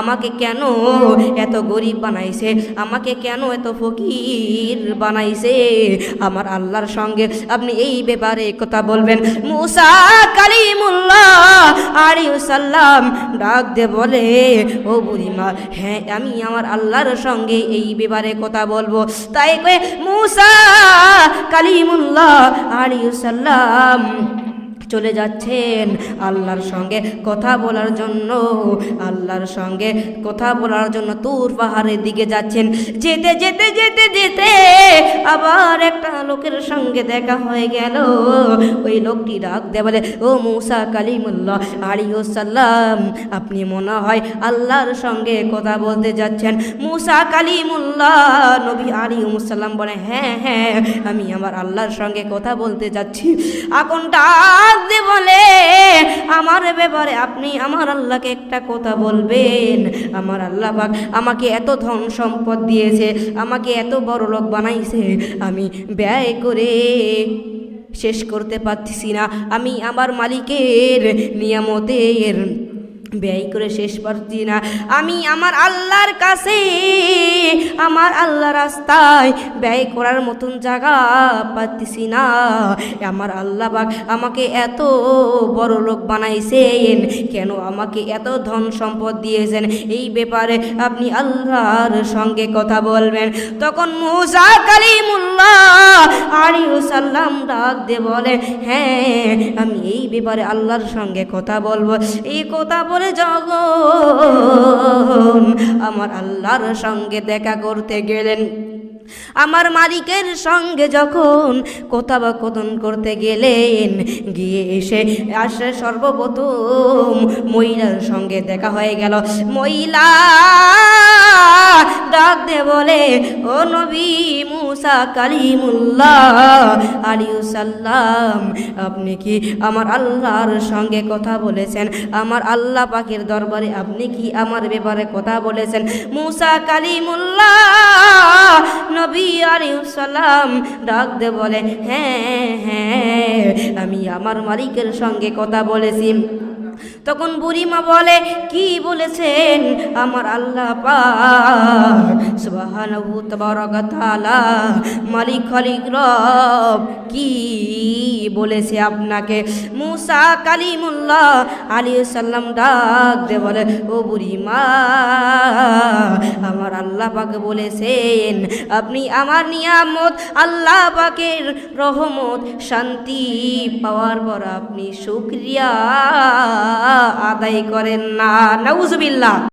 আমাকে কেন এত গরিব বানাইছে, আমাকে কেন এত ফকির বানাইছে। আমার আল্লাহর সঙ্গে আপনি এই ব্যাপারে কথা বলবেন। মুসা কালিমুল্লাহ আলাইহিস সালাম ডাক দিয়ে বলে, ও বুড়িমা, হ্যাঁ আমি আমার আল্লাহর সঙ্গে এই ব্যাপারে কথা বলবো। তাই কয়ে মুসা কালিমুল্লাহ আলাইহিস সালাম চলে যাচ্ছেন আল্লাহর সঙ্গে কথা বলার জন্য। আল্লাহর সঙ্গে কথা বলার জন্য তুর পাহাড়ের দিকে যাচ্ছেন। যেতে যেতে যেতে যেতে আবার একটা লোকের সঙ্গে দেখা হয়ে গেল। ওই লোকটি ডাক দিয়ে বলে, ও মুসা কালিমুল্লাহ আলাইহিস সালাম, আপনি মনে হয় আল্লাহর সঙ্গে কথা বলতে যাচ্ছেন। মুসা কালিমুল্লাহ নবী আলাইহিস সালাম বলে, হ্যাঁ হ্যাঁ আমি আমার আল্লাহর সঙ্গে কথা বলতে যাচ্ছি। এখন বলে, আমার ব্যাপারে আপনি আমার আল্লাহকে একটা কথা বলবেন। আমার আল্লাহ পাক আমাকে এত ধন সম্পদ দিয়েছে, আমাকে এত বড় লোক বানাইছে, আমি ব্যয় করে শেষ করতে পারছি না। আমি আমার মালিকের নিয়ামতের ব্যয় করে শেষ পারছি না। আমি আমার আল্লাহর কাছে, আমার আল্লাহ রাস্তায় ব্যয় করার মতন জায়গা পাচ্ছি না। আমার আল্লাহ পাক আমাকে এত বড় লোক বানাইছেন, কেন আমাকে এত ধন সম্পদ দিয়েছেন, এই ব্যাপারে আপনি আল্লাহর সঙ্গে কথা বলবেন। তখন মুসা কালিমুল্লাহ আলাইহিস সালাম ডাক দিয়ে বলে, হ্যাঁ আমি এই ব্যাপারে আল্লাহর সঙ্গে কথা বলবো। এই কথা বলে যখন আমার আল্লাহর সঙ্গে দেখা করতে গেলেন, আমার মালিকের সঙ্গে যখন কথোপকথন করতে গেলেন, গিয়ে আসে সর্বপ্রথম মহিলার সঙ্গে দেখা হয়ে গেল। মহিলা ডাক দে বলে, ও নবী মুসা কালিমুল্লাহ আলাইহিস সালাম, আপনি কি আমার আল্লাহর সঙ্গে কথা বলেছেন? আমার আল্লাহ পাকের দরবারে আপনি কি আমার ব্যাপারে কথা বলেছেন? মুসা কালিমুল্লাহ নবী আলাইহিস সালাম ডাক দে বলে, হ্যাঁ হ্যাঁ আমি আমার মালিকের সঙ্গে কথা বলেছি। তখন বুড়িমা বলে, কি বলেছেন? আমার আল্লাহ পাক সুবহানাহু তাবারাকা তাআলা মালিক খালিক রব কি বলেছে আপনাকে? মুসা কালিমুল্লাহ আলাইহিস সালাম ডাক দে বলে, ও বুড়িমা, আমার আল্লাহ পাক বলেছেন আপনি আমার নিয়ামত, আল্লাহ পাকের রহমত, শান্তি পাওয়ার পর আপনি শুকরিয়া আদায় করেন না। নাউজুবিল্লাহ।